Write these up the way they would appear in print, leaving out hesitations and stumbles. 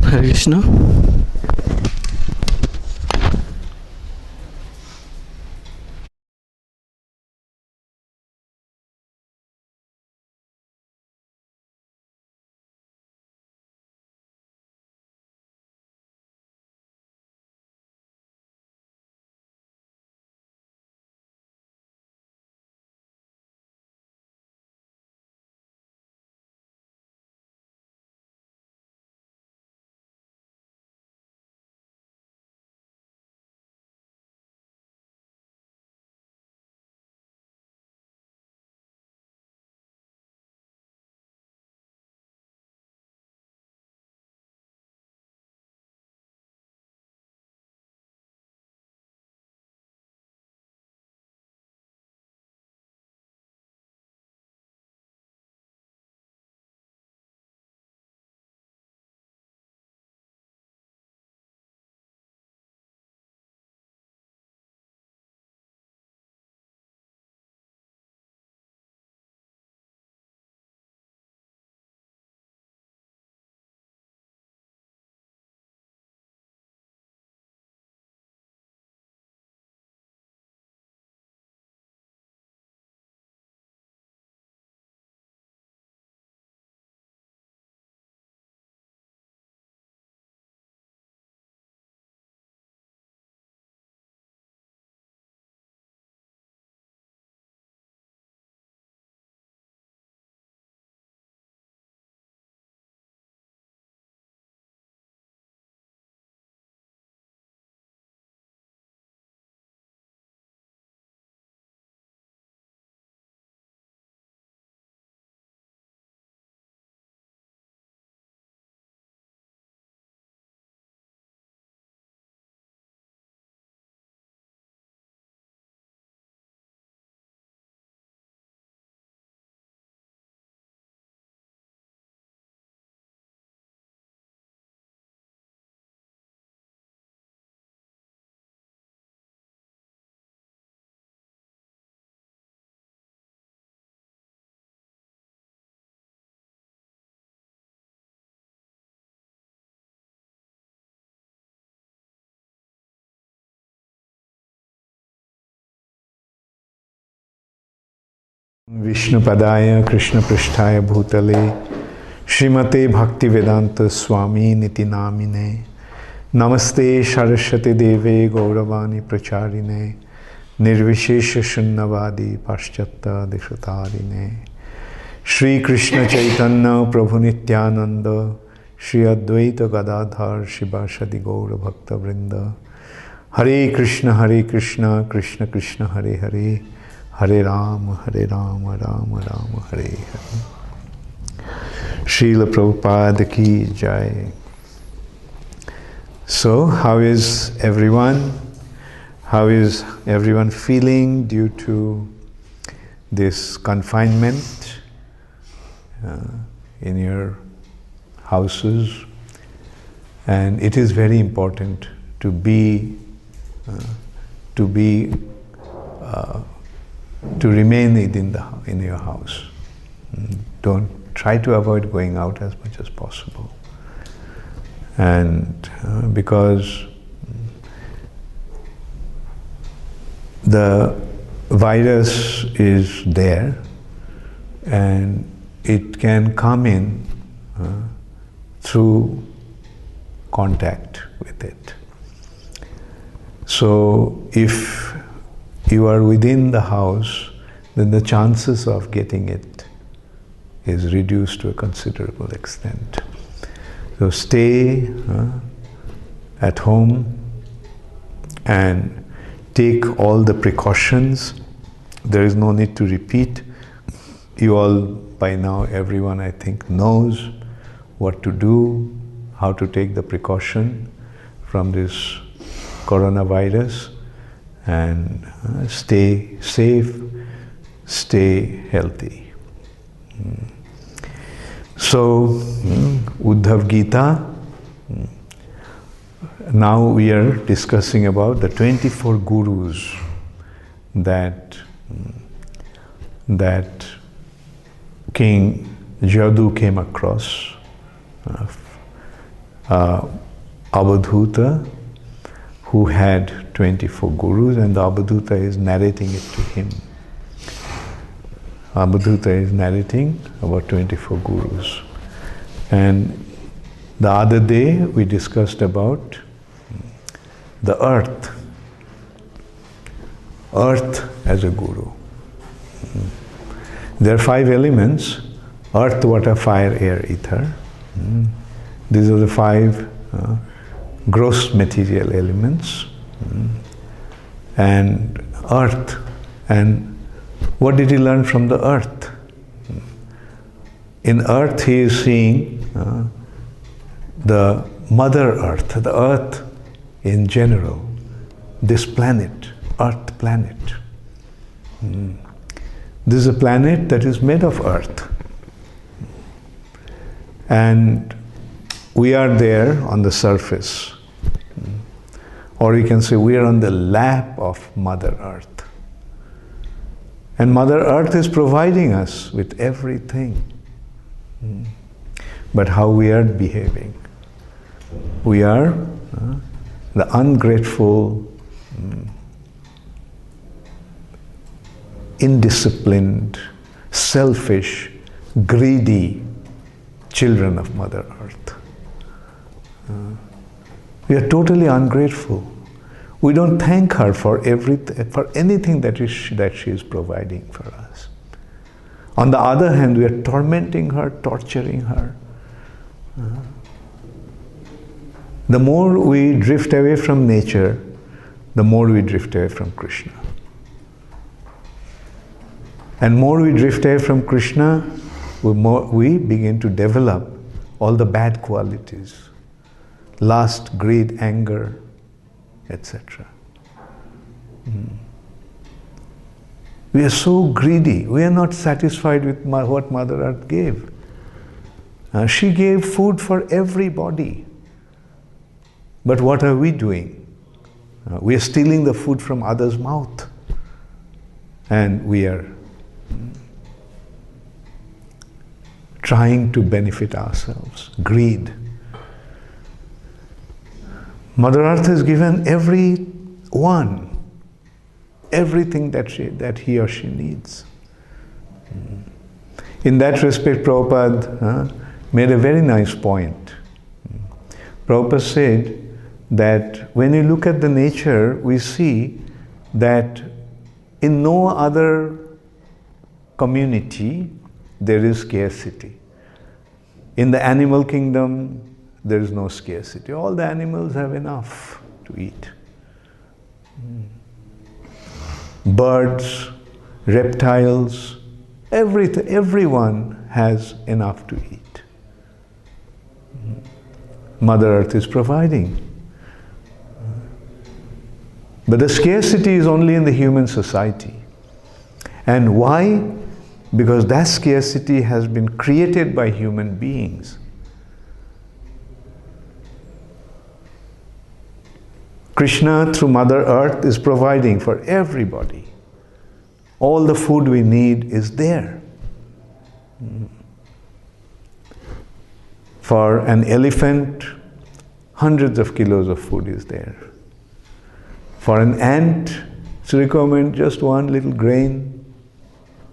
Hare Krishna. Vishnu Padaya Krishna Prishtaya Bhutale Srimate Bhaktivedanta Swami Niti Namine Namaste Saraswati Deve Gauravani Pracharine Nirvishesha Shunnavadi Paschata Deshatarine Shri Krishna Chaitanya Prabhu Nityananda Shri Advaita Gadadhar Shivasadi Gaura Bhakta Vrinda Hare Krishna Krishna Krishna Hare Hare Hare Rama, Rama Rama, Hare Hare. Srila Prabhupada ki Jai. So, how is everyone? How is everyone feeling due to this confinement in your houses? And it is very important to remain in your house. Don't try to avoid going out as much as possible. And because the virus is there and it can come in through contact with it. So if you are within the house, then the chances of getting it is reduced to a considerable extent. So stay at home and take all the precautions. There is no need to repeat. You all, by now, everyone I think knows what to do, how to take the precaution from this coronavirus. And stay safe, stay healthy. So, Uddhava Gita, now we are discussing about the 24 gurus that King Jadu came across Avadhuta, who had 24 gurus, and the Avadhuta is narrating it to him. Avadhuta is narrating about 24 gurus. And the other day we discussed about the earth. Earth as a guru. There are 5 elements: earth, water, fire, air, ether. These are the 5 gross material elements. And earth. And what did he learn from the earth? In earth he is seeing the mother earth, the earth in general, this planet, earth planet. This is a planet that is made of earth. And we are there on the surface. Or you can say we are on the lap of Mother Earth. And Mother Earth is providing us with everything. But how we are behaving. We are the ungrateful, indisciplined, selfish, greedy children of Mother Earth. We are totally ungrateful. We don't thank her for anything that she is providing for us. On the other hand, we are tormenting her, torturing her. The more we drift away from nature, the more we drift away from Krishna. And more we drift away from Krishna, we begin to develop all the bad qualities. Lust, greed, anger, etc. We are so greedy. We are not satisfied with what Mother Earth gave. She gave food for everybody. But what are we doing? We are stealing the food from others' mouth. And we are trying to benefit ourselves. Greed. Mother Earth has given everyone everything that he or she needs. In that respect, Prabhupada made a very nice point. Prabhupada said that when you look at the nature, we see that in no other community there is scarcity. In the animal kingdom, there is no scarcity. All the animals have enough to eat. Birds, reptiles, everyone has enough to eat. Mother Earth is providing. But the scarcity is only in the human society. And why? Because that scarcity has been created by human beings. Krishna, through Mother Earth, is providing for everybody. All the food we need is there. For an elephant, hundreds of kilos of food is there. For an ant, it's requirement just one little grain,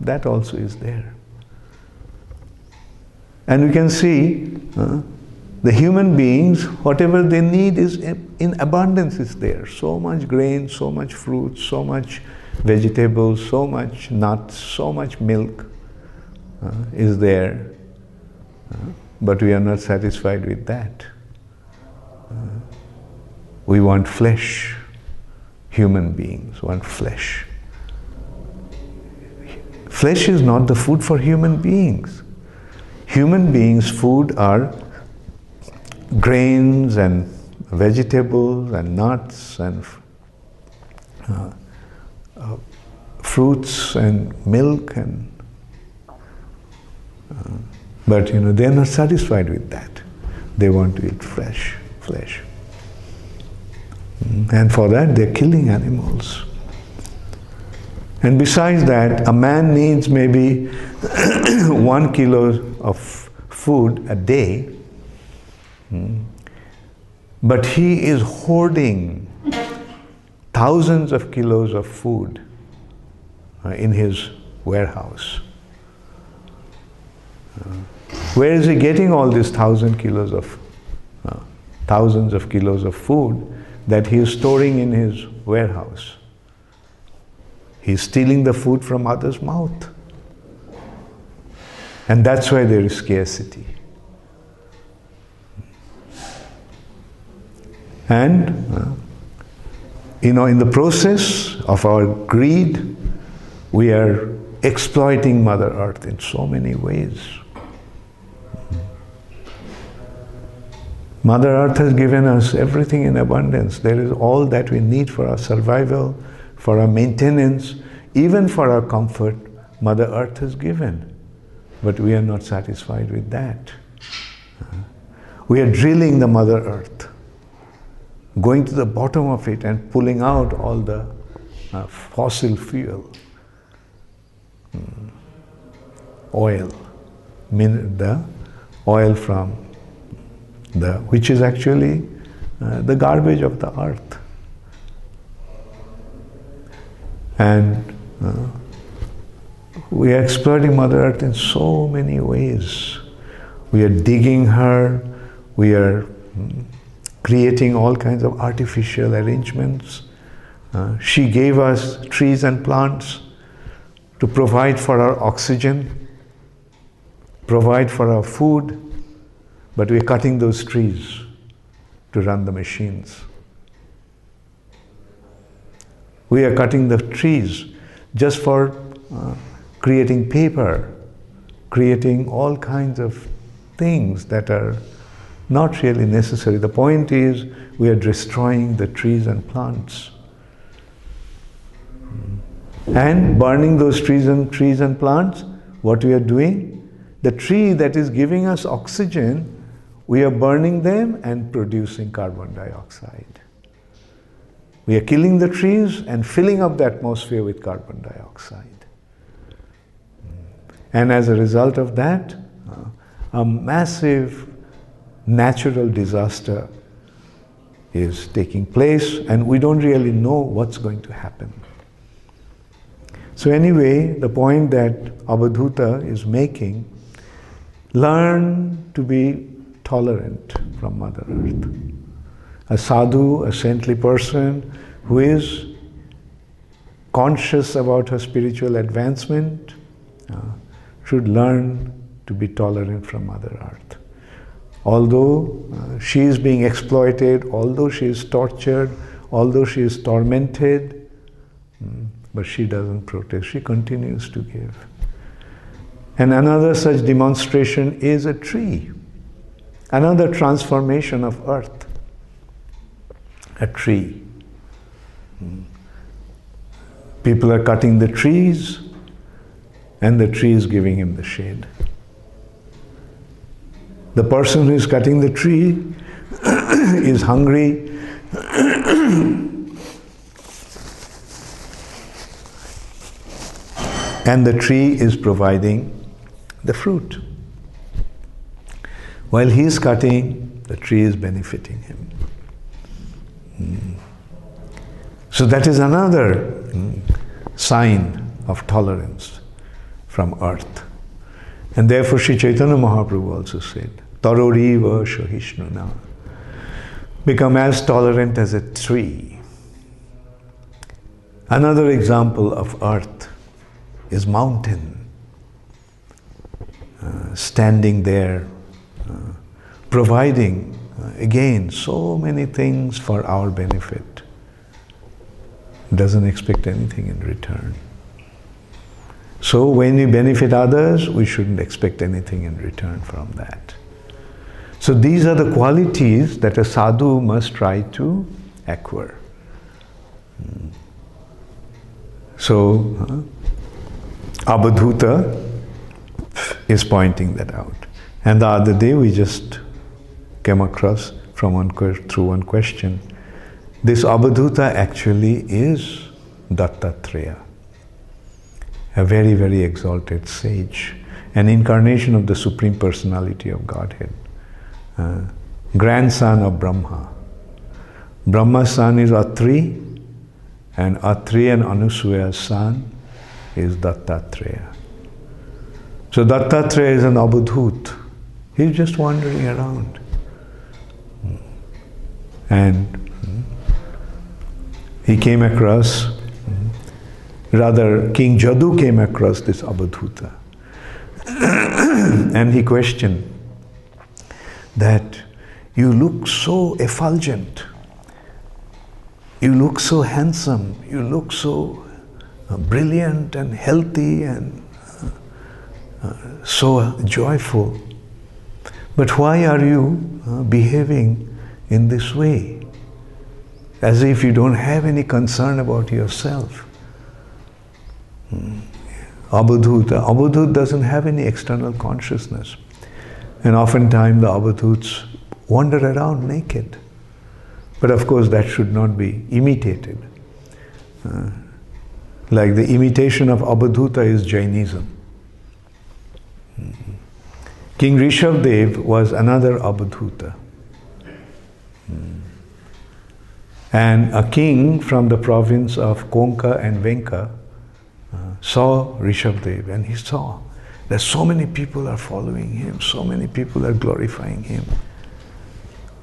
that also is there. And we can see the human beings, whatever they need is in abundance is there. So much grain, so much fruit, so much vegetables, so much nuts, so much milk is there. But we are not satisfied with that. We want flesh. Human beings want flesh. Flesh is not the food for human beings. Human beings' food are grains and vegetables and nuts and fruits and milk and but they are not satisfied with that. They want to eat flesh. And for that they are killing animals. And besides that, a man needs maybe 1 kilo of food a day. But he is hoarding thousands of kilos of food in his warehouse. Where is he getting all these thousands of kilos of food that he is storing in his warehouse? He is stealing the food from others' mouth. And that's why there is scarcity. And, in the process of our greed, we are exploiting Mother Earth in so many ways. Mother Earth has given us everything in abundance. There is all that we need for our survival, for our maintenance, even for our comfort. Mother Earth has given. But we are not satisfied with that. We are drilling the Mother Earth, going to the bottom of it and pulling out all the fossil fuel, oil, the oil from which is actually the garbage of the earth. And we are exploiting Mother Earth in so many ways. We are digging her, we are creating all kinds of artificial arrangements. She gave us trees and plants to provide for our oxygen, provide for our food, but we are cutting those trees to run the machines. We are cutting the trees just for creating paper, creating all kinds of things that are not really necessary. The point is, we are destroying the trees and plants. And burning those trees and plants, what we are doing? The tree that is giving us oxygen, we are burning them and producing carbon dioxide. We are killing the trees and filling up the atmosphere with carbon dioxide. And as a result of that, a massive natural disaster is taking place, and we don't really know what's going to happen. So anyway, the point that Avadhuta is making, learn to be tolerant from Mother Earth. A sadhu, a saintly person who is conscious about her spiritual advancement should learn to be tolerant from Mother Earth. Although she is being exploited, although she is tortured, although she is tormented, but she doesn't protest, she continues to give. And another such demonstration is a tree, another transformation of earth, a tree. People are cutting the trees, and the tree is giving him the shade. The person who is cutting the tree is hungry, and the tree is providing the fruit. While he is cutting, the tree is benefiting him. So that is another sign of tolerance from earth. And therefore Sri Chaitanya Mahaprabhu also said, Taroriva Shahishnuna. Become as tolerant as a tree. Another example of earth is mountain. Standing there, providing, again, so many things for our benefit. Doesn't expect anything in return. So when we benefit others, we shouldn't expect anything in return from that. So these are the qualities that a sadhu must try to acquire. So Avadhuta is pointing that out. And the other day we just came across through one question. This Avadhuta actually is Dattatreya, a very, very exalted sage, an incarnation of the Supreme Personality of Godhead, grandson of Brahma, Brahma's son is Atri, and Atri and Anusuya's son is Dattatreya. So Dattatreya is an Abhudhut. He's just wandering around. And he came across, rather King Jadu came across this Abhudhuta. And he questioned that you look so effulgent, you look so handsome, you look so brilliant and healthy and so joyful. But why are you behaving in this way? As if you don't have any concern about yourself. Abhudhut doesn't have any external consciousness. And oftentimes the Abhudhuts wander around naked. But of course that should not be imitated. Like the imitation of Abhudhuta is Jainism. King Rishabdev was another Abhudhuta. And a king from the province of Konka and Venka saw Rishabdev, and he saw that so many people are following him, so many people are glorifying him.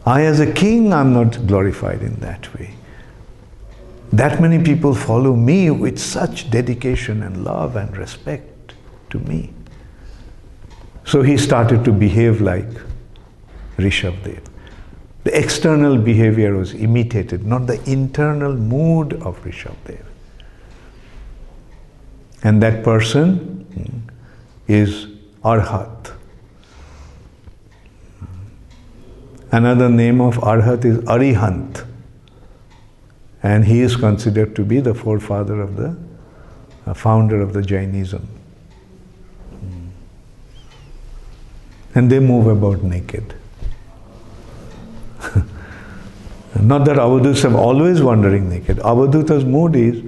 I as a king, I'm not glorified in that way. That many people follow me with such dedication and love and respect to me. So he started to behave like Rishabdev. The external behavior was imitated, not the internal mood of Rishabdev. And that person is Arhat. Another name of Arhat is Arihant. And he is considered to be the forefather of the founder of the Jainism. And they move about naked. Not that Avadhutas are always wandering naked. Avadhuta's mood is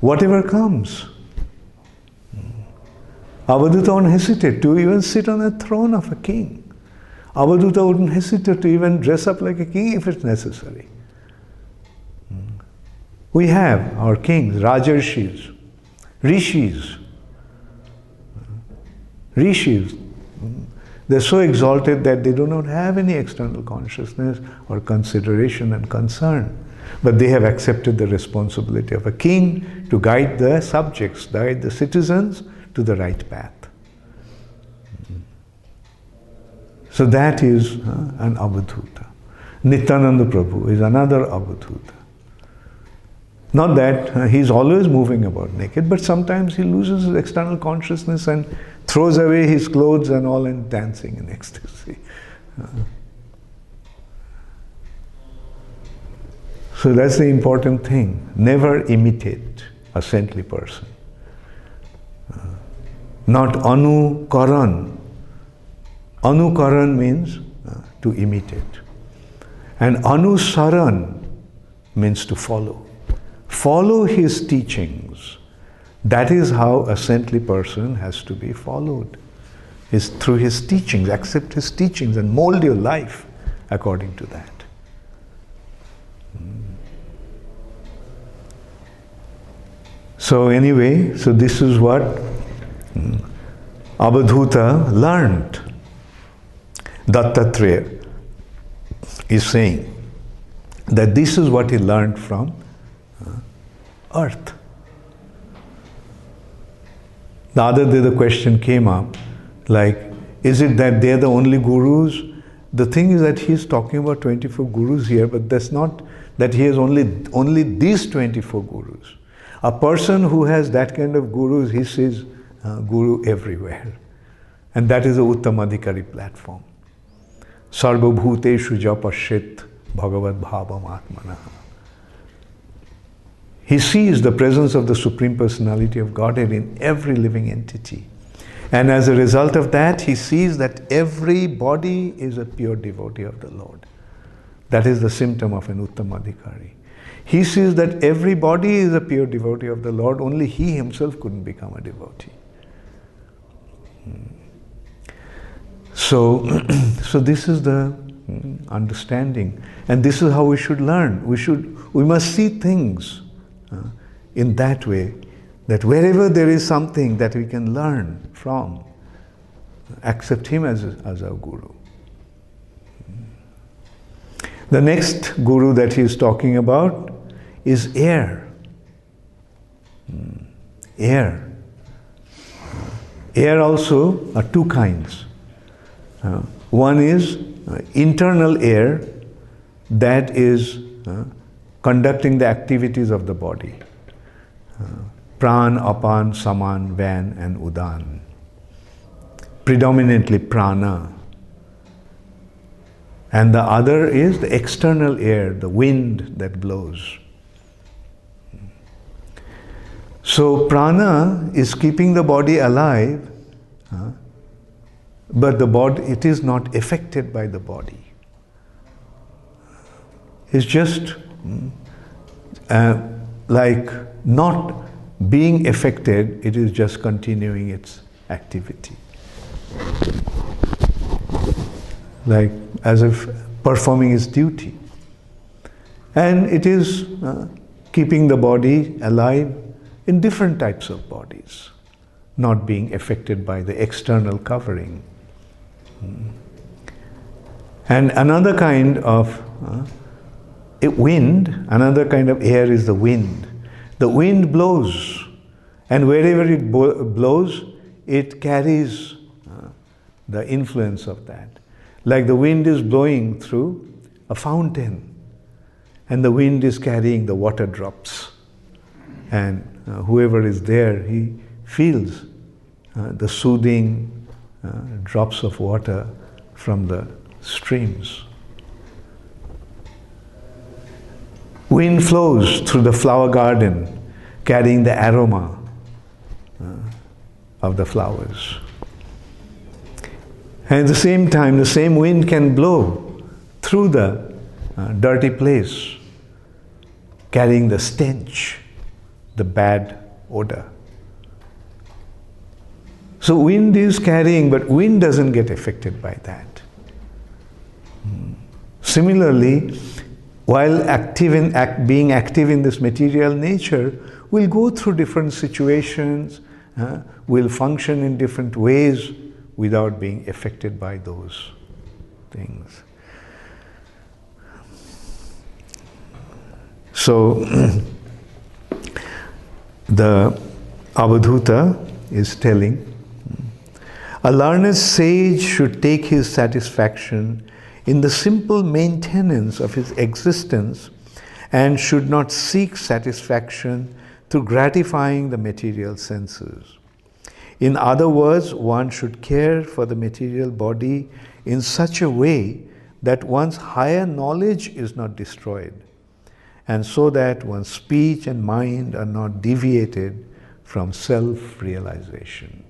whatever comes. Avadhuta won't hesitate to even sit on a throne of a king. Avadhuta wouldn't hesitate to even dress up like a king if it's necessary. We have our kings, Rajarshis, Rishis. Rishis. They're so exalted that they do not have any external consciousness or consideration and concern. But they have accepted the responsibility of a king to guide the subjects, guide the citizens to the right path. So that is an Abhudhuta. Nityananda Prabhu is another Abhudhuta. Not that he's always moving about naked, but sometimes he loses his external consciousness and throws away his clothes and all and dancing in ecstasy. So that's the important thing. Never imitate a saintly person. Not anukaran. Anukaran means to imitate. And anusaran means to follow. Follow his teachings. That is how a saintly person has to be followed. Is through his teachings. Accept his teachings and mold your life according to that. So anyway, so this is what Abhudhuta learned. Dattatreya is saying that this is what he learned from earth. The other day the question came up, like, is it that they're the only gurus? The thing is that he's talking about 24 gurus here, but that's not that he has only these 24 gurus. A person who has that kind of gurus, he sees guru everywhere. And that is the Uttamadhikari platform. Sarva bhuteshu japashit bhagavad bhavam atmana. He sees the presence of the Supreme Personality of Godhead in every living entity. And as a result of that, he sees that every body is a pure devotee of the Lord. That is the symptom of an Uttamadhikari. He sees that every body is a pure devotee of the Lord, only he himself couldn't become a devotee. So this is the understanding. And this is how we should learn. We must see things in that way, that wherever there is something that we can learn from, accept him as our guru. The next guru that he is talking about is air. Air. Air also are two kinds. One is internal air that is conducting the activities of the body. Pran, Apan, Saman, Van and Udan. Predominantly prana. And the other is the external air, the wind that blows. So prana is keeping the body alive, but the body, it is not affected by the body. It's just like not being affected, it is just continuing its activity. Like as if performing its duty. And it is keeping the body alive in different types of bodies, not being affected by the external covering. And another kind of wind, another kind of air is the wind. The wind blows, and wherever it blows, it carries the influence of that. Like the wind is blowing through a fountain, and the wind is carrying the water drops. And whoever is there, he feels the soothing drops of water from the streams. Wind flows through the flower garden, carrying the aroma of the flowers. And at the same time, the same wind can blow through the dirty place, carrying the stench, the bad odor. So wind is carrying, but wind doesn't get affected by that. Similarly, while being active in this material nature, we'll go through different situations, we'll function in different ways without being affected by those things. So, the Avadhuta is telling, a learned sage should take his satisfaction in the simple maintenance of his existence and should not seek satisfaction through gratifying the material senses. In other words, one should care for the material body in such a way that one's higher knowledge is not destroyed, and so that one's speech and mind are not deviated from self-realization.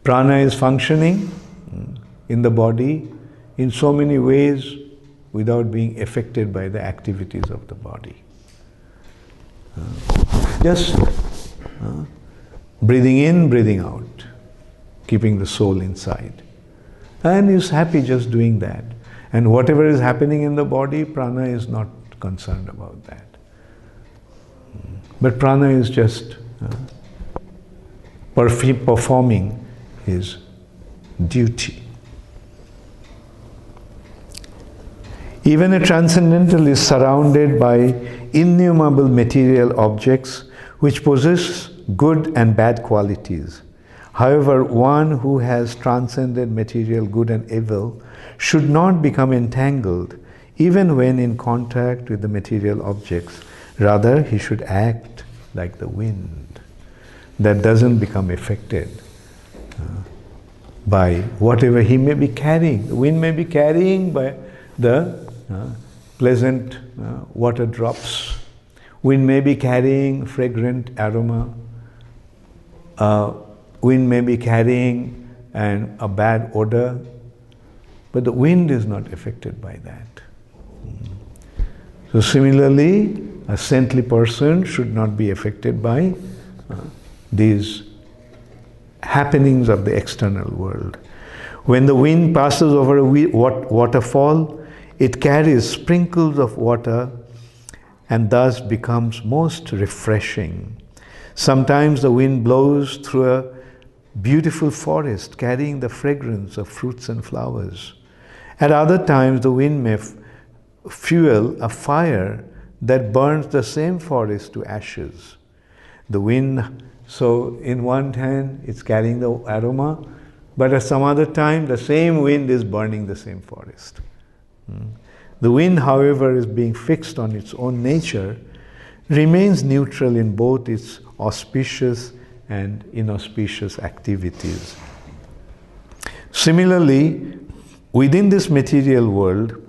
Prana is functioning in the body in so many ways without being affected by the activities of the body. Just breathing in, breathing out, keeping the soul inside. And is happy just doing that. And whatever is happening in the body, prana is not concerned about that. But prana is just performing his duty. Even a transcendental is surrounded by innumerable material objects which possess good and bad qualities. However, one who has transcended material good and evil should not become entangled even when in contact with the material objects. Rather, he should act like the wind that doesn't become affected by whatever he may be carrying. The wind may be carrying by the pleasant water drops. Wind may be carrying fragrant aroma. Wind may be carrying a bad odor, but the wind is not affected by that. So similarly, a saintly person should not be affected by these happenings of the external world. When the wind passes over a waterfall, it carries sprinkles of water and thus becomes most refreshing. Sometimes the wind blows through a beautiful forest, carrying the fragrance of fruits and flowers. At other times, the wind may fuel a fire that burns the same forest to ashes. The wind, so in one hand, it's carrying the aroma, but at some other time, the same wind is burning the same forest. The wind, however, is being fixed on its own nature, remains neutral in both its auspicious and inauspicious activities. Similarly, within this material world,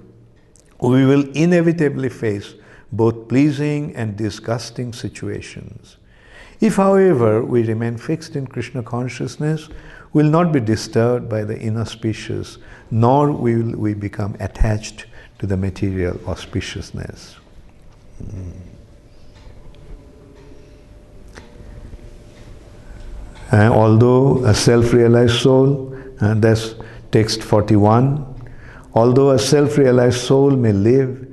we will inevitably face both pleasing and disgusting situations. If, however, we remain fixed in Krishna consciousness, we will not be disturbed by the inauspicious, nor will we become attached to the material auspiciousness. Although a self-realized soul, and that's text 41, although a self-realized soul may live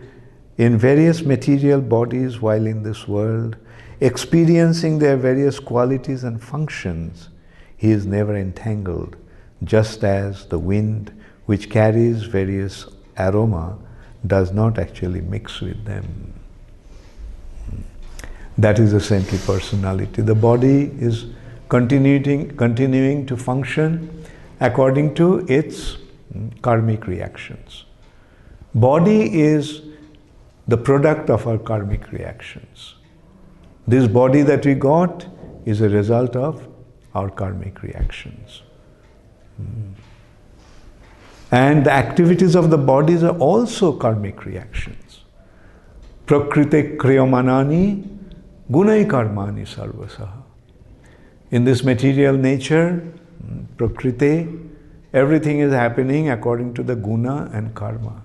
in various material bodies while in this world, experiencing their various qualities and functions, he is never entangled, just as the wind which carries various aroma does not actually mix with them. That is the saintly personality. The body is continuing to function according to its karmic reactions. Body is the product of our karmic reactions. This body that we got is a result of our karmic reactions. And the activities of the bodies are also karmic reactions. Prakrite kriyamanani gunai karmani sarvasaha. In this material nature, prakrite, everything is happening according to the guna and karma.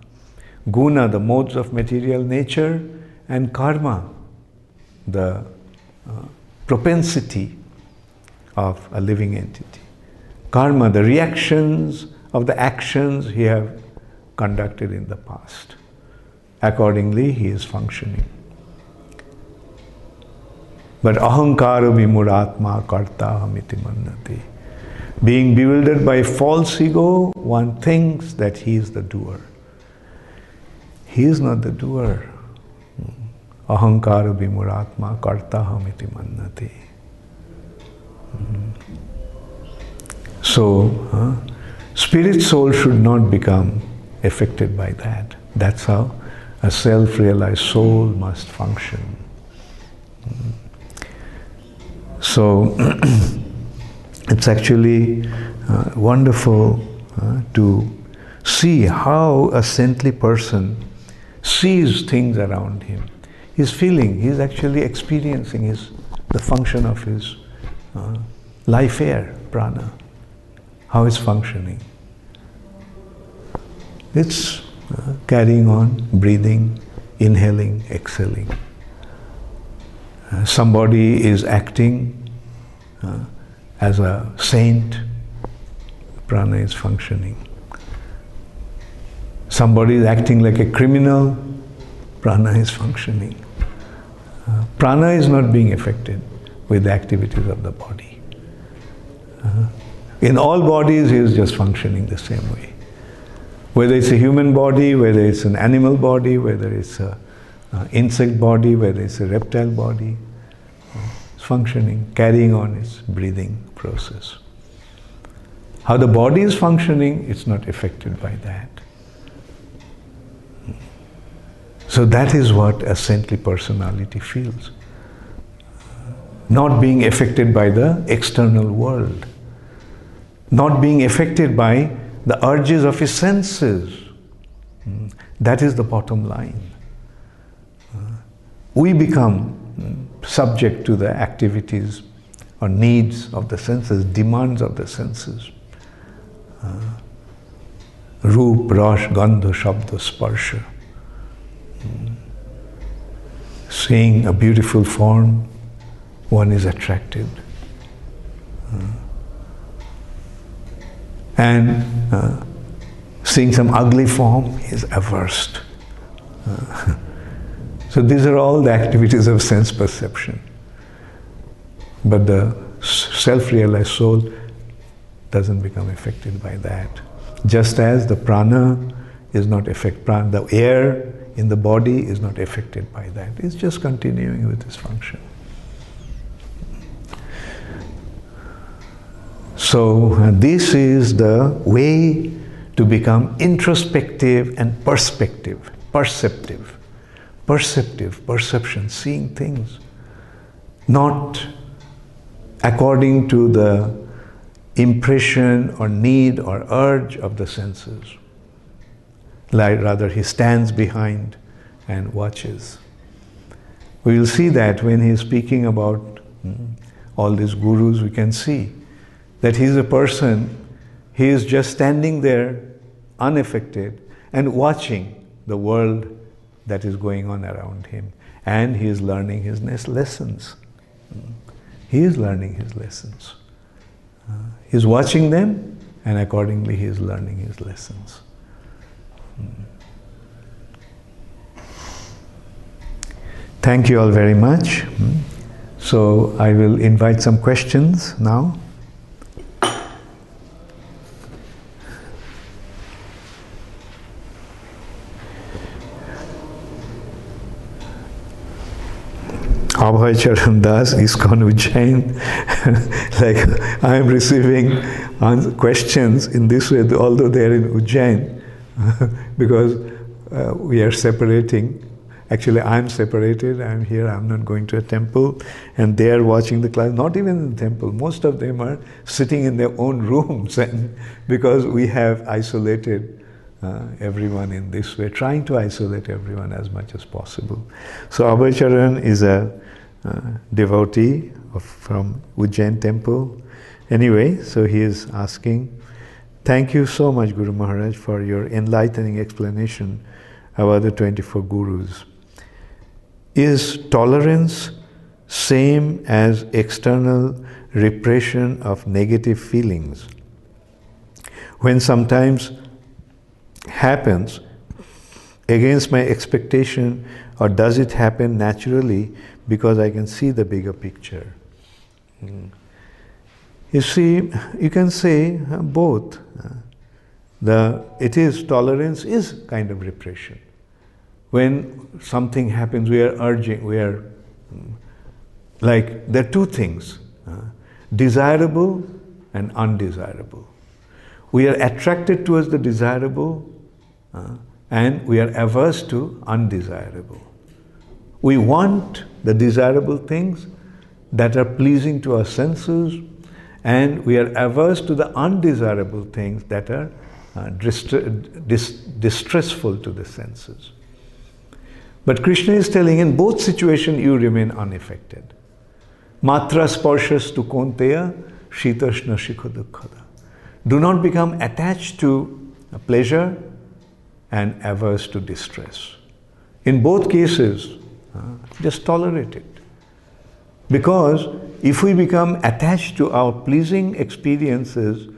Guna, the modes of material nature, and karma, the propensity of a living entity. Karma, the reactions of the actions he have conducted in the past. Accordingly, he is functioning. But ahankara vimuratma kartahamiti mannati. Being bewildered by false ego, one thinks that he is the doer. He is not the doer. Ahankara vimuratma kartahamiti mannati. So, spirit soul should not become affected by that. That's how a self-realized soul must function. So, it's actually wonderful to see how a saintly person sees things around him. He's feeling, he's actually experiencing the function of his life air, prana, how it's functioning. It's carrying on, breathing, inhaling, exhaling. Somebody is acting as a saint, prana is functioning. Somebody is acting like a criminal, prana is functioning. Prana is not being affected with the activities of the body. In all bodies, he is just functioning the same way. Whether it's a human body, whether it's an animal body, whether it's an insect body, whether it's a reptile body, it's functioning, carrying on its breathing process. How the body is functioning, it's not affected by that. So that is what a saintly personality feels. Not being affected by the external world. Not being affected by the urges of his senses. That is the bottom line. We become subject to the activities or needs of the senses, demands of the senses. Roop, Rash, Gandha, Shabda, Sparsha. Seeing a beautiful form, one is attracted. And seeing some ugly form, he is averse. So these are all the activities of sense perception. But the self-realized soul doesn't become affected by that. Just as the prana is not affected, the air in the body is not affected by that. It's just continuing with its function. So this is the way to become introspective and perceptive, perception, seeing things, not according to the impression or need or urge of the senses. Like rather, he stands behind and watches. We will see that when he is speaking about all these gurus, we can see that he is a person, he is just standing there unaffected and watching the world that is going on around him. And he is learning his lessons. He is learning his lessons. He is watching them, and accordingly he is learning his lessons. Thank you all very much. So I will invite some questions now. Abhay Charan Das, ISKCON Ujjain. Like I am receiving questions in this way, although they are in Ujjain, because we are separating. Actually, I am separated. I am here. I am not going to a temple, and they are watching the class. Not even in the temple. Most of them are sitting in their own rooms, and because we have isolated everyone in this way, trying to isolate everyone as much as possible. So Abhay Charan is a devotee from Ujjain temple. Anyway, so he is asking, thank you so much, Guru Maharaj, for your enlightening explanation about the 24 gurus. Is tolerance same as external repression of negative feelings? When sometimes happens against my expectation, or does it happen naturally because I can see the bigger picture? You see, you can say both. Tolerance is kind of repression. When something happens, we are urging, there are two things, desirable and undesirable. We are attracted towards the desirable, and we are averse to undesirable. We want the desirable things that are pleasing to our senses, and we are averse to the undesirable things that are distressful to the senses. But Krishna is telling, in both situations you remain unaffected. Matra sparshas tu konteya shitashna shikha. Do not become attached to pleasure and averse to distress. In both cases, just tolerate it. Because if we become attached to our pleasing experiences,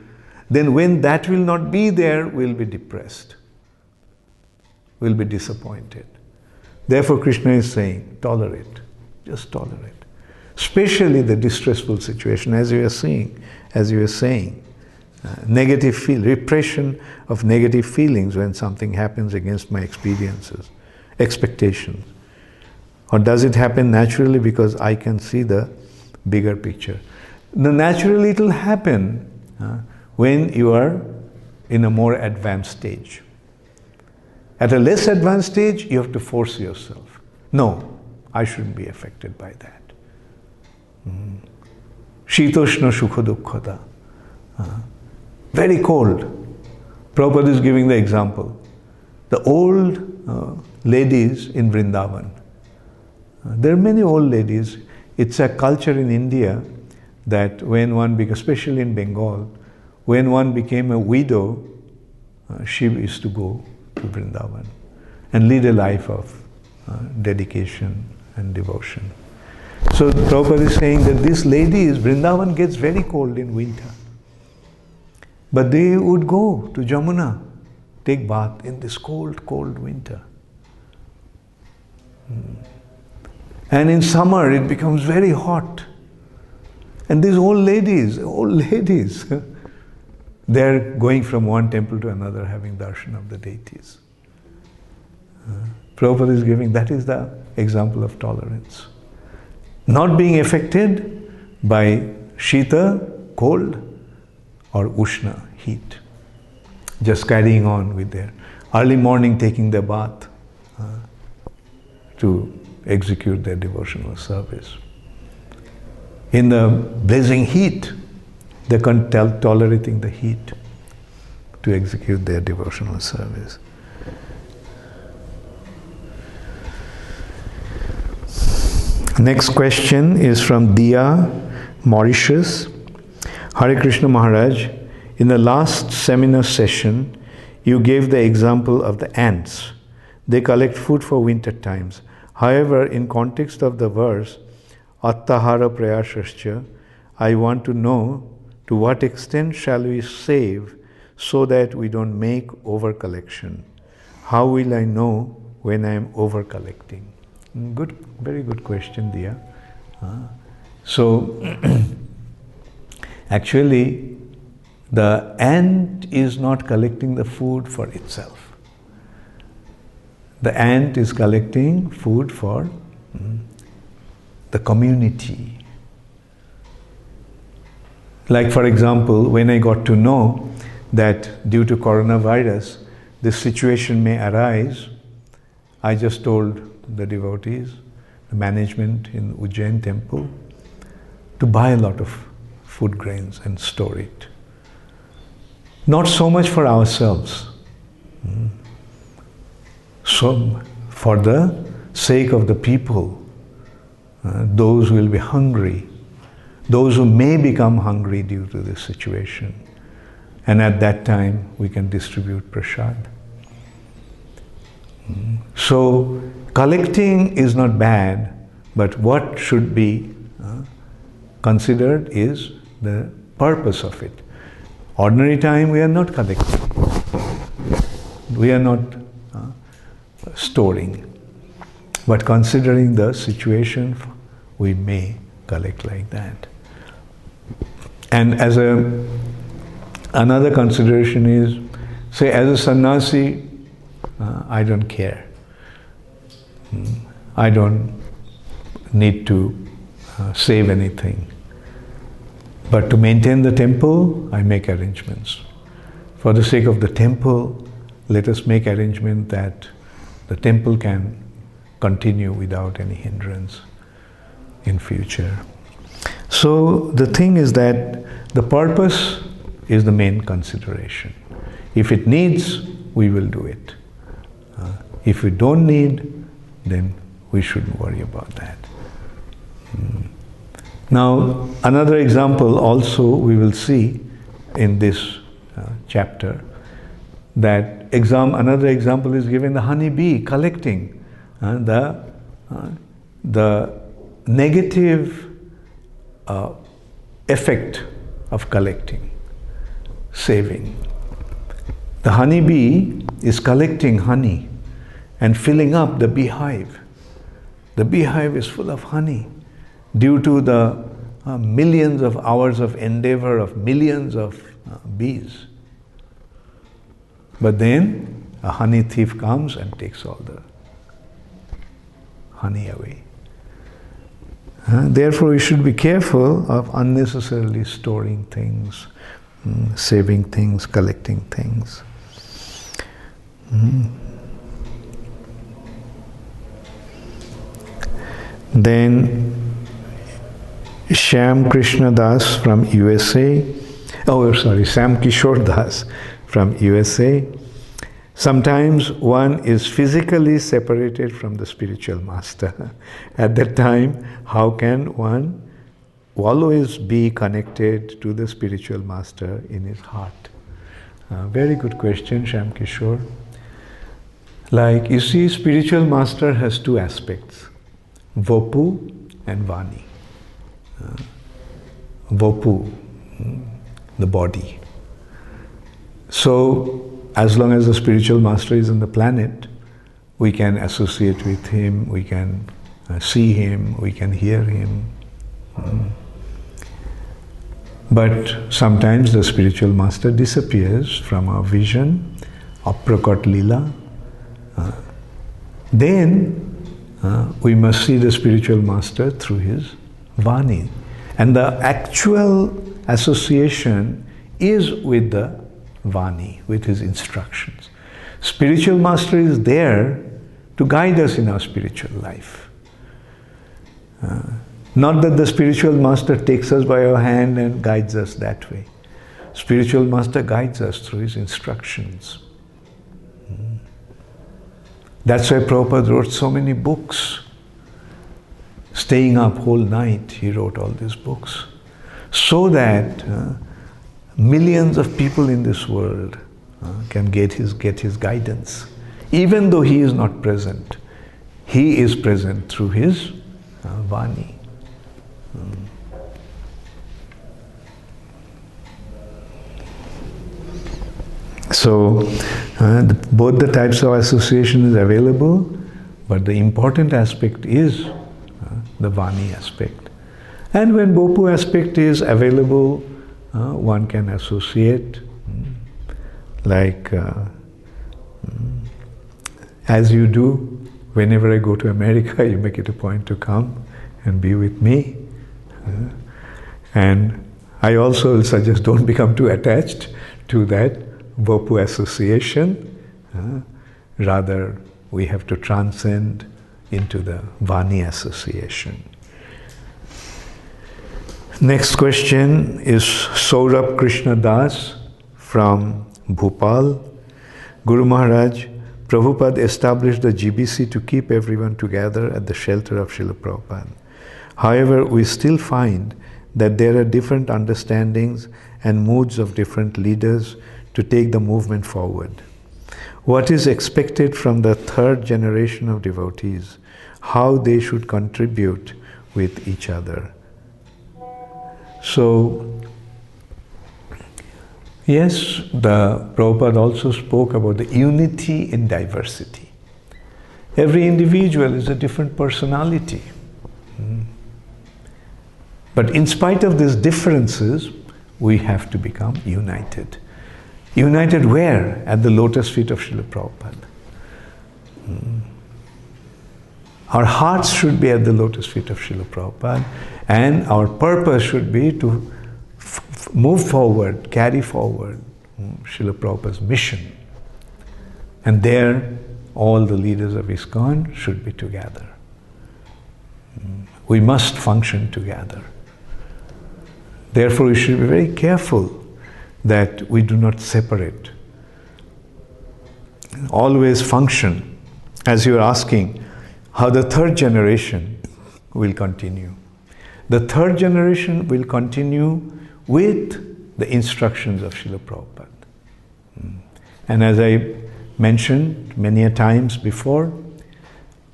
then when that will not be there, we'll be depressed. We'll be disappointed. Therefore, Krishna is saying, tolerate. Just tolerate. Especially the distressful situation, as you were saying. Negative repression of negative feelings when something happens against my expectations. Or does it happen naturally because I can see the bigger picture? Naturally it will happen when you are in a more advanced stage. At a less advanced stage, you have to force yourself. No, I shouldn't be affected by that. Shitoshna sukha dukkhata. Very cold. Prabhupada is giving the example. The old ladies in Vrindavan. There are many old ladies. It's a culture in India that when one especially in Bengal, when one became a widow, she used to go to Vrindavan and lead a life of dedication and devotion. So Prabhupada is saying that these ladies, Vrindavan gets very cold in winter. But they would go to Jamuna, take bath in this cold, cold winter. And in summer it becomes very hot. And these old ladies, they're going from one temple to another having darshan of the deities. Prabhupada is giving, that is the example of tolerance. Not being affected by shita, cold, or ushna, heat. Just carrying on with their early morning taking their bath to execute their devotional service. In the blazing heat, they can't tolerating the heat to execute their devotional service. Next question is from Dia, Mauritius. Hare Krishna Maharaj, in the last seminar session, you gave the example of the ants. They collect food for winter times. However, in context of the verse, Attahara Prayashascha, I want to know to what extent shall we save so that we don't make over-collection? How will I know when I am over-collecting? Good, very good question, Dia. So, actually, the ant is not collecting the food for itself. The ant is collecting food for the community. Like, for example, when I got to know that due to coronavirus, this situation may arise, I just told the devotees, the management in Ujjain temple, to buy a lot of food grains and store it. Not so much for ourselves, so for the sake of the people, those who will be hungry, those who may become hungry due to this situation. And at that time, we can distribute prasad. So, collecting is not bad, but what should be considered is the purpose of it. Ordinary time, we are not collecting. We are not storing. But considering the situation, we may collect like that. And as another consideration is, say, as a sannyasi, I don't care. I don't need to save anything. But to maintain the temple, I make arrangements. For the sake of the temple, let us make arrangement that the temple can continue without any hindrance in future. So the thing is that the purpose is the main consideration. If it needs, we will do it. If we don't need, then we shouldn't worry about that. Now, another example also we will see in this chapter, that another example is given, the honeybee collecting, the negative effect of collecting, saving. The honeybee is collecting honey and filling up the beehive. The beehive is full of honey due to the millions of hours of endeavor of millions of bees. But then a honey thief comes and takes all the honey away. Therefore, we should be careful of unnecessarily storing things, saving things, collecting things. Then Shyam Krishna Das from USA. Sam Kishore Das from USA. Sometimes one is physically separated from the spiritual master. At that time, how can one always be connected to the spiritual master in his heart? Very good question, Shyam Kishore. Like, you see, spiritual master has two aspects, Vopu and Vani. Vopu, the body. So, as long as the spiritual master is on the planet, we can associate with him, we can see him, we can hear him. But sometimes the spiritual master disappears from our vision, aprakot lila. Then we must see the spiritual master through his vani. And the actual association is with the vani, with his instructions. Spiritual master is there to guide us in our spiritual life. Not that the spiritual master takes us by our hand and guides us that way. Spiritual master guides us through his instructions. That's why Prabhupada wrote so many books. Staying up whole night, he wrote all these books. So that millions of people in this world can get his guidance. Even though he is not present, he is present through his vani. So, both the types of association is available, but the important aspect is the vani aspect. And when bopu aspect is available, one can associate, like as you do. Whenever I go to America, you make it a point to come and be with me. And I also will suggest don't become too attached to that bopu association. Rather, we have to transcend into the vani association. Next question is Saurabh Krishna Das from Bhopal. Guru Maharaj, Prabhupada established the GBC to keep everyone together at the shelter of Srila Prabhupada. However, we still find that there are different understandings and moods of different leaders to take the movement forward. What is expected from the third generation of devotees? How they should contribute with each other? So, yes, the Prabhupada also spoke about the unity in diversity. Every individual is a different personality. But in spite of these differences, we have to become united. United where? At the lotus feet of Srila Prabhupada. Our hearts should be at the lotus feet of Srila Prabhupada, and our purpose should be to move forward, carry forward Srila Prabhupada's mission. And there, all the leaders of ISKCON should be together. We must function together. Therefore, we should be very careful that we do not separate. Always function. As you are asking, how the third generation will continue. The third generation will continue with the instructions of Srila Prabhupada. And as I mentioned many a times before,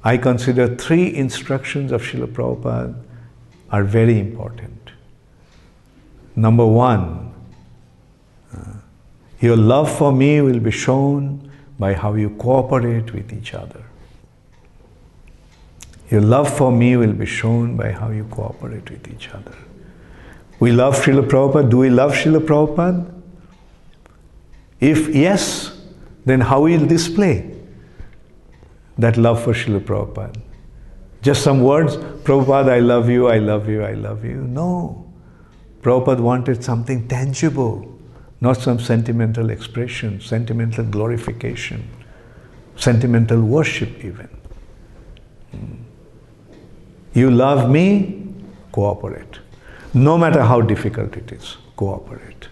I consider 3 instructions of Srila Prabhupada are very important. Number 1, your love for me will be shown by how you cooperate with each other. Your love for me will be shown by how you cooperate with each other. We love Srila Prabhupada. Do we love Srila Prabhupada? If yes, then how will you display that love for Srila Prabhupada? Just some words, Prabhupada, I love you, I love you, I love you. No. Prabhupada wanted something tangible, not some sentimental expression, sentimental glorification, sentimental worship even. You love me, cooperate. No matter how difficult it is, cooperate.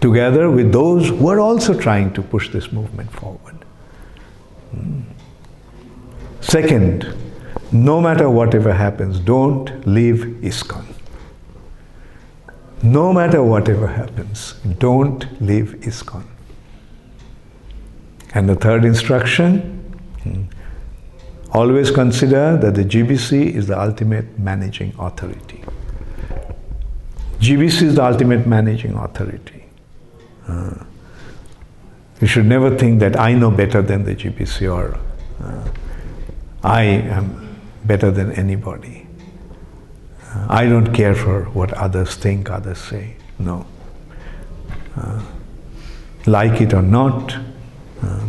Together with those who are also trying to push this movement forward. Second, no matter whatever happens, don't leave ISKCON. No matter whatever happens, don't leave ISKCON. And the third instruction, always consider that the GBC is the ultimate managing authority. GBC is the ultimate managing authority. You should never think that I know better than the GBC or I am better than anybody. I don't care for what others think, others say. No. Like it or not,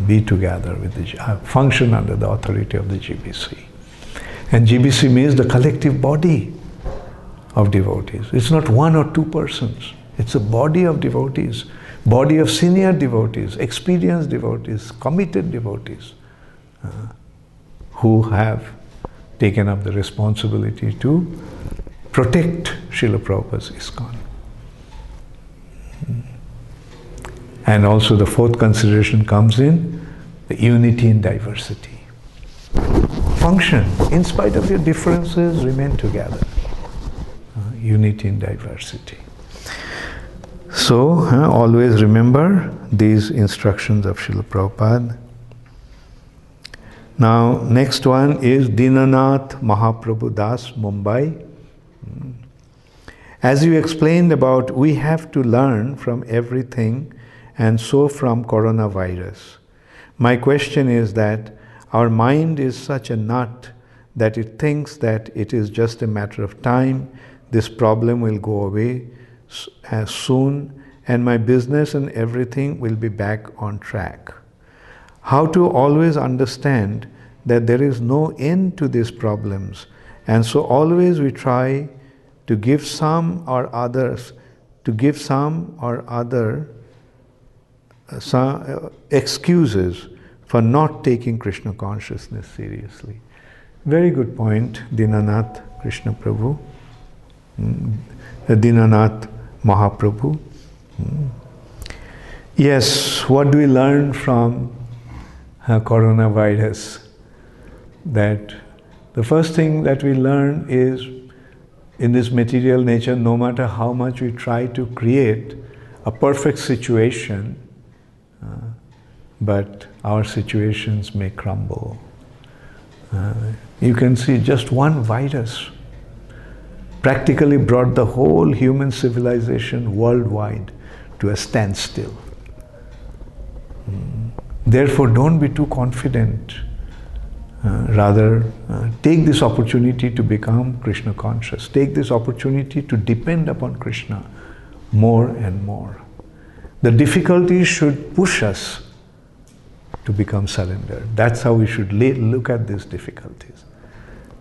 be together with the function under the authority of the GBC. And GBC means the collective body of devotees. It's not one or two persons. It's a body of devotees, body of senior devotees, experienced devotees, committed devotees, who have taken up the responsibility to protect Srila Prabhupada's ISKCON. And also the fourth consideration comes in the unity in diversity. Function, in spite of your differences, remain together. Unity in diversity. So, always remember these instructions of Srila Prabhupada. Now, next one is Dinanath Mahaprabhu Das, Mumbai. As you explained about, we have to learn from everything, and so from coronavirus. My question is that our mind is such a nut that it thinks that it is just a matter of time, this problem will go away as soon, and my business and everything will be back on track. How to always understand that there is no end to these problems, and so always we try to give some or other some excuses for not taking Krishna consciousness seriously. Very good point, Dinanath Krishna Prabhu, Dinanath Mahaprabhu. Yes, what do we learn from coronavirus? That the first thing that we learn is, in this material nature, no matter how much we try to create a perfect situation, but our situations may crumble. You can see just one virus practically brought the whole human civilization worldwide to a standstill. Therefore, don't be too confident. Rather, take this opportunity to become Krishna conscious. Take this opportunity to depend upon Krishna more and more. The difficulties should push us to become surrendered. That's how we should look at these difficulties.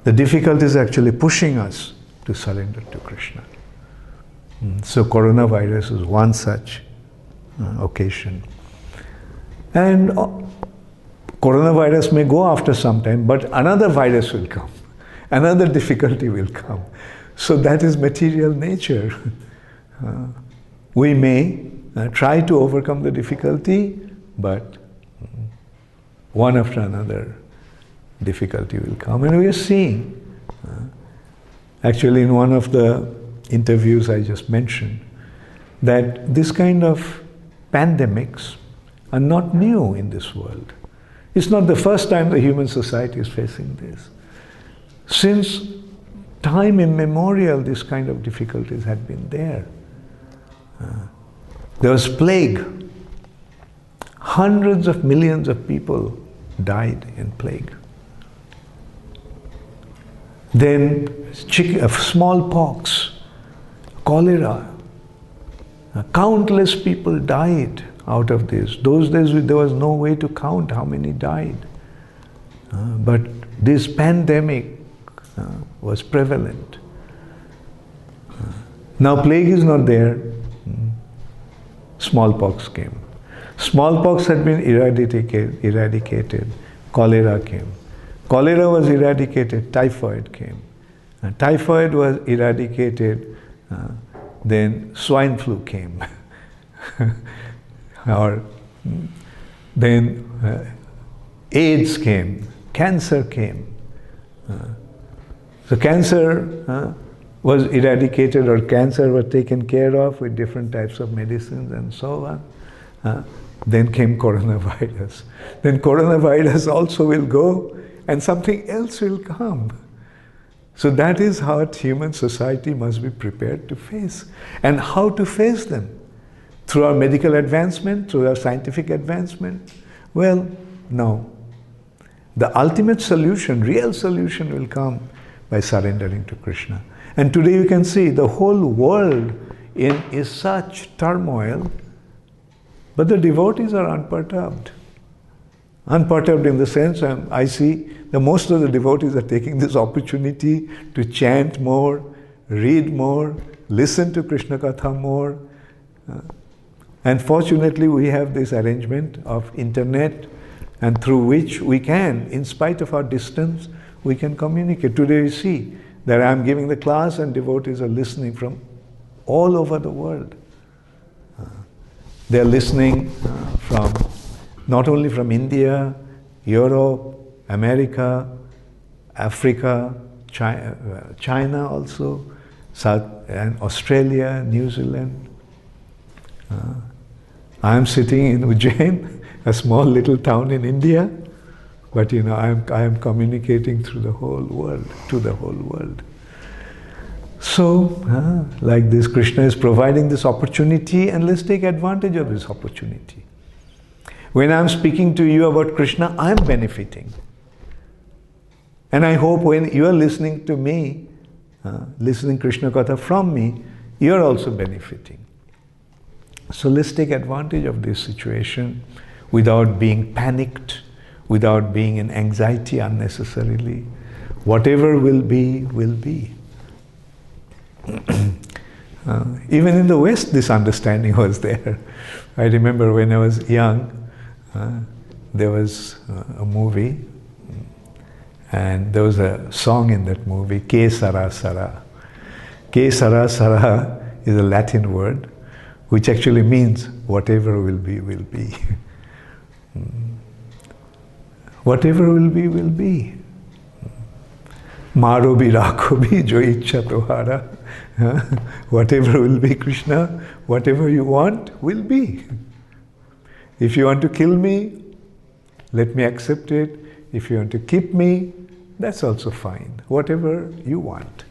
The difficulties are actually pushing us to surrender to Krishna. So coronavirus is one such occasion. And coronavirus may go after some time, but another virus will come. Another difficulty will come. So that is material nature. We may try to overcome the difficulty, but one after another difficulty will come. And we are seeing, actually in one of the interviews I just mentioned, that this kind of pandemics are not new in this world. It's not the first time the human society is facing this. Since time immemorial, this kind of difficulties had been there. There was plague. Hundreds of millions of people died in plague. Then smallpox, cholera. Countless people died out of this. Those days there was no way to count how many died. But this pandemic was prevalent. Now plague is not there. Smallpox came. Smallpox had been eradicated. Cholera came. Cholera was eradicated. Typhoid came. Typhoid was eradicated. Then swine flu came. Then AIDS came. Cancer came. So cancer was eradicated, or cancer was taken care of with different types of medicines and so on. Then came coronavirus. Then coronavirus also will go and something else will come. So that is how human society must be prepared to face. And how to face them? Through our medical advancement, through our scientific advancement? Well, no. The ultimate solution, real solution will come by surrendering to Krishna. And today you can see the whole world is such turmoil, but the devotees are unperturbed. Unperturbed in the sense, I see that most of the devotees are taking this opportunity to chant more, read more, listen to Krishna Katha more. And fortunately we have this arrangement of internet, and through which we can, in spite of our distance, we can communicate. Today you see that I am giving the class and devotees are listening from all over the world. They are listening from not only from India, Europe, America, Africa, China also, South and Australia, New Zealand. I am sitting in Ujjain, a small little town in India, but I am communicating through the whole world, to the whole world. So, like this, Krishna is providing this opportunity, and let's take advantage of this opportunity. When I am speaking to you about Krishna, I am benefiting. And I hope when you are listening to me, listening Krishna Katha from me, you are also benefiting. So let's take advantage of this situation without being panicked, without being in anxiety unnecessarily. Whatever will be, will be. Even in the West, this understanding was there. I remember when I was young, there was a movie, and there was a song in that movie, Ke Sara Sara. Ke Sara Sara is a Latin word, which actually means whatever will be, will be. Whatever will be, will be. Maro bhi rakho bhi jo ichha tohara. Whatever will be, Krishna, whatever you want will be. If you want to kill me, let me accept it. If you want to keep me, that's also fine. Whatever you want.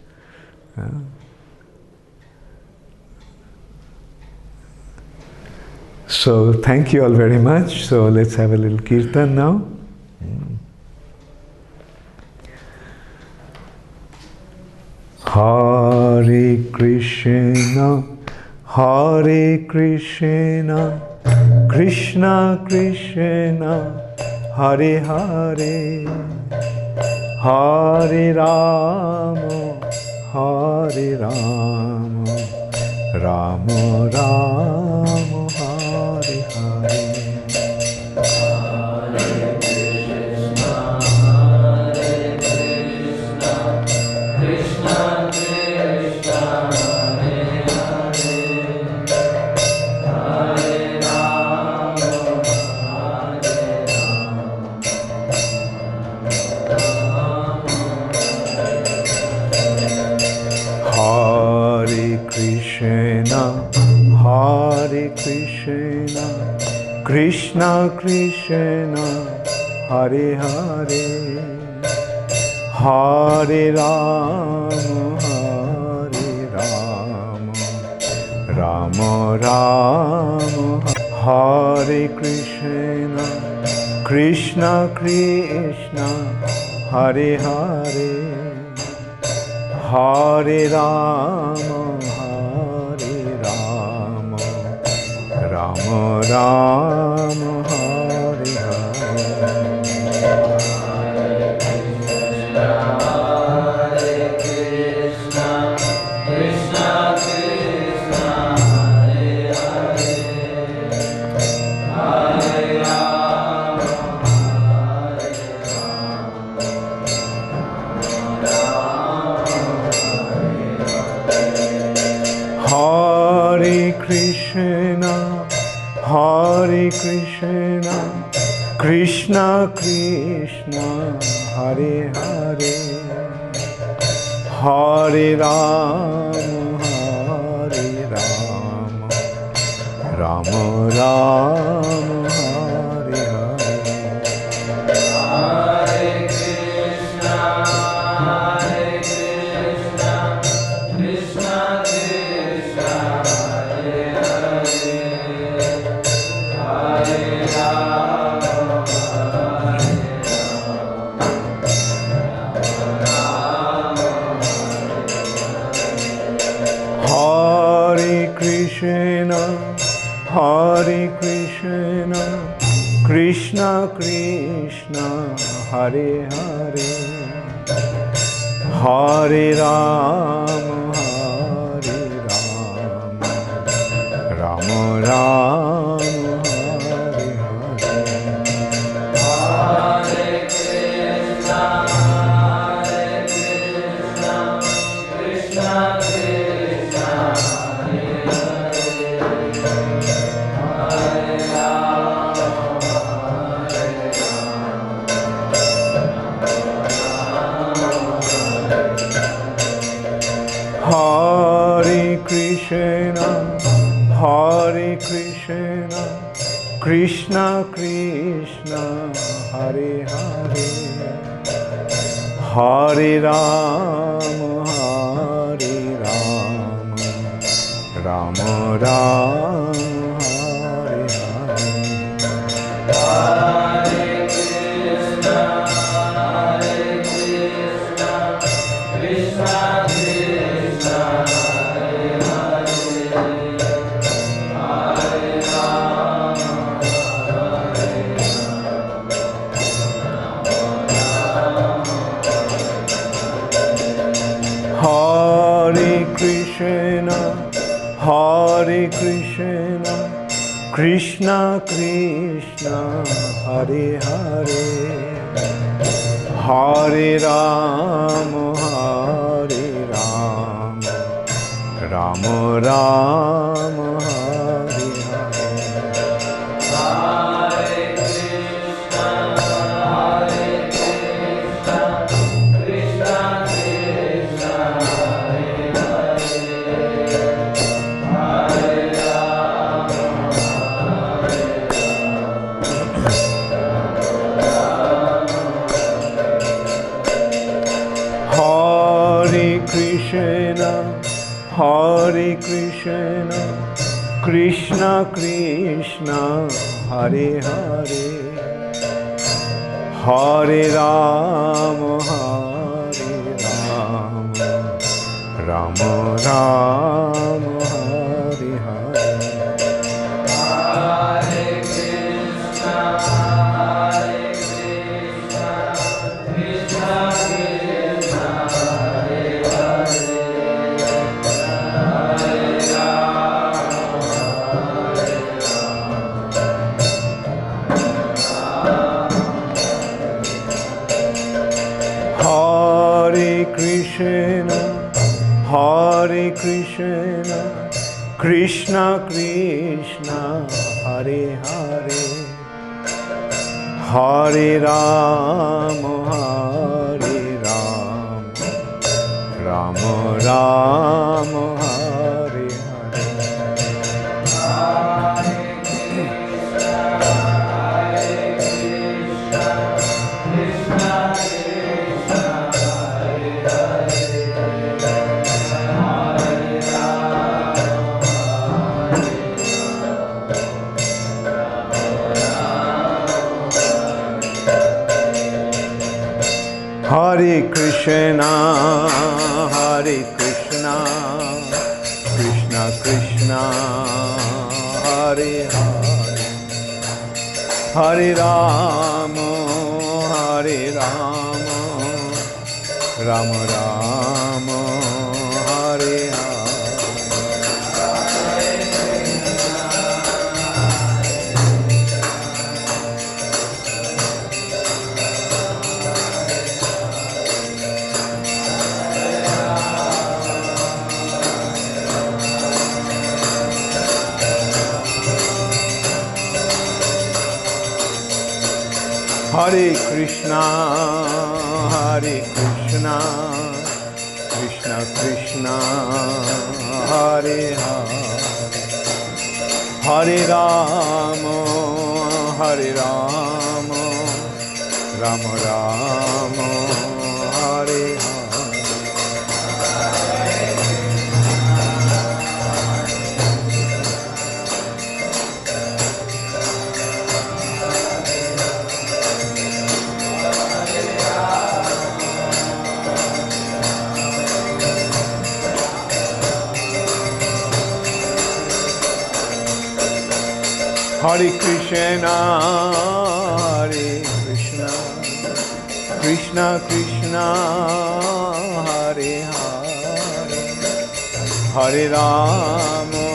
So thank you all very much. So let's have a little kirtan now. Hare Krishna, Hare Krishna, Krishna Krishna, Hare Hare, Hare Rama, Hare Rama, Rama Rama, Hare Hare. Hare Krishna, Krishna Krishna, Hare Hare, Hare Rama, Hare Rama, Rama Rama, Hare Krishna, Krishna Krishna, Hare Hare, Hare Rama, Rama Rama, Hare Hare. Hare Krishna, Krishna Krishna, Hare Hare, Hare Rama, Hare Krishna, Hare Krishna, Krishna Krishna, Hare Hare, Hare Rama, Hare Rama, Rama Rama, Hare Hare. Hare Krishna, Hare Krishna, Krishna Krishna Hare Hare Hare Ram Hare Ram Ram Ram Hare Hare Krishna, Krishna Krishna, Hare Hare, Hare Ram, Hare Ram, Ram Ram, Hare Hare. Hare Krishna, Krishna Krishna, Hare Krishna, Krishna Krishna, Hare Hare, Hare Ram, Hare Ram, Ram Ram, Hare Hare. Hare Krishna, Krishna Krishna, Hare Krishna, Krishna Krishna, Hare Hare, Hare Ram, Hare Ram, Ram Ram, Hare Hare. Hare Krishna, Krishna Krishna, Hare Krishna, Krishna Krishna, Hare Hare, Hare Ram, Hare Ram, Ram Ram, Hare Hare. Hare Krishna, Krishna Krishna, Hare Krishna, Krishna Krishna, Hare Hare, Hare Ram, Hare Ram, Ram Ram, Hare Hare. Hare Krishna, Krishna Krishna, Hare Hare, Hare Ram, Hare Ram, Ram Ram, Hare Hare. Hare Krishna, Krishna Krishna, Hare Hare, Hare Rama,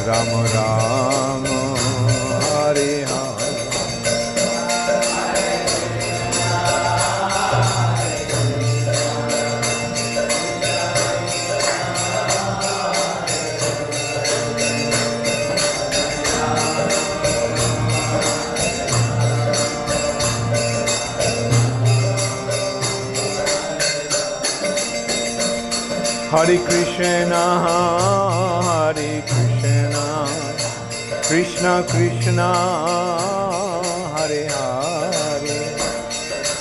Rama Rama, Hare Hare. Hare Krishna, Krishna Krishna, Hare Hare,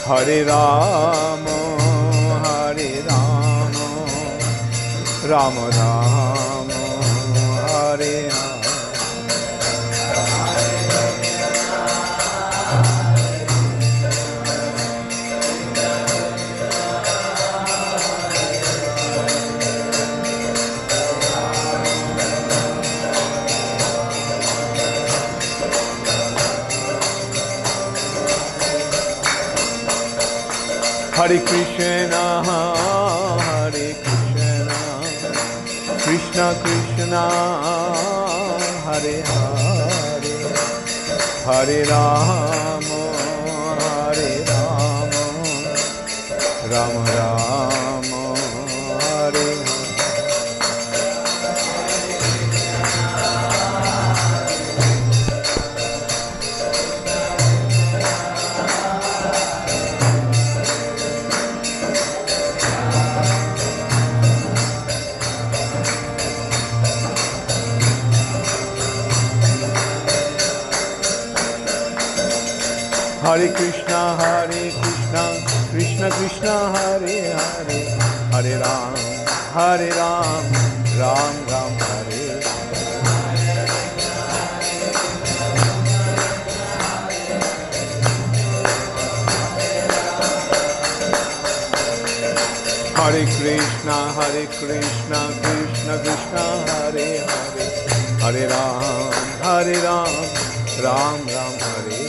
Hare Rama, Rama Rama, Hare Hare. Hare Krishna, Krishna Krishna, Hare Hare, Hare Rama, Rama Rama, Hare Hare. Hare Krishna, Krishna Krishna, Hare Hare, Hare Ram, Ram Ram, Hare Hare Krishna, Krishna Krishna, Hare Hare, Hare Ram, Ram Ram, Hare.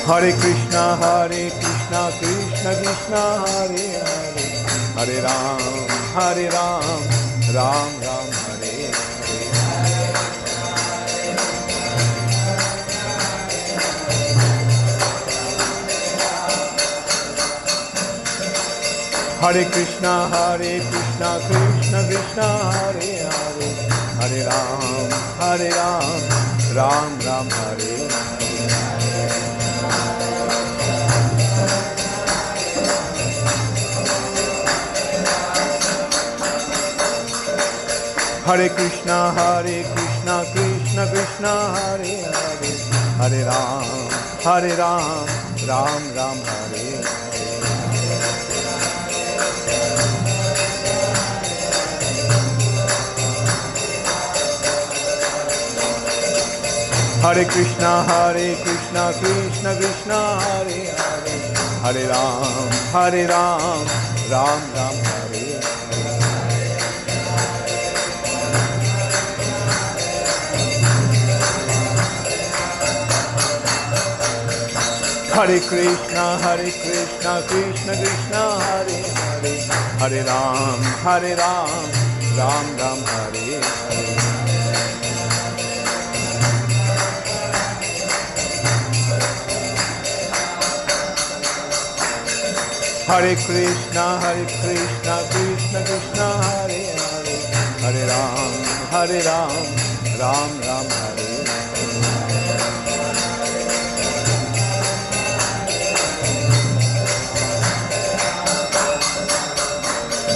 Hare Krishna, Krishna Krishna, Hare Hare, Hare Ram, Ram Ram, Hare Hare Krishna, Krishna Krishna, Hare Hare, Hare Ram, Ram Ram, Hare. Hare Krishna, Krishna Krishna, Hare Hare, Hare Ram, Ram Ram, Hare. Hare Krishna, Krishna Krishna, Hare Hare, Hare Ram, Ram Ram, Hare. Hare Krishna, Krishna Krishna, Hare Hare, Hare Ram, Ram Ram, Hare Hare. Hare Krishna, Krishna Krishna, Hare Hare, Hare Ram, Ram Ram, Hare.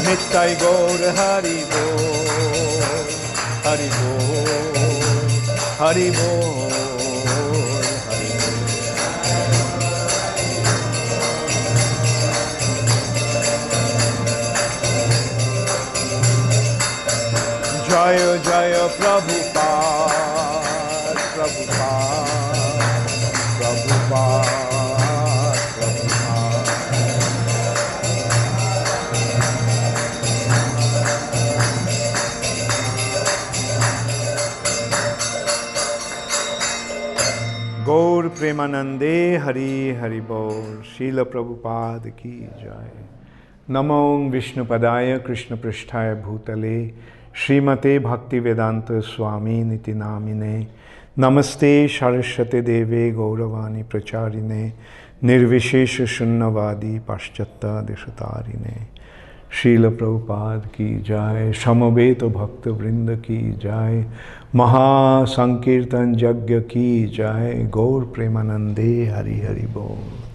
Nittai Gaur Hari Bol, Hari Bol, Hari Bol, Hari Bol. Jaya Jaya Prabhupada, Prabhupada, Prabhupada. प्रेमानंदे हरि हरि बोल। शील प्रभुपाद की जय। नमो विष्णुपदाय कृष्ण पृष्ठाय भूतले श्रीमते भक्ति वेदांत स्वामी निति नामिने। नमस्ते सरस्वती देवे गौरवाणी प्रचारिणे निर्विशेष शून्यवादी पाश्चात्य देशतारिणे। शील प्रभुपाद की जय। समवेत भक्त वृंद की जय। महासंकीर्तन यज्ञ की जय। गौर प्रेमानंदे हरि हरि बोल।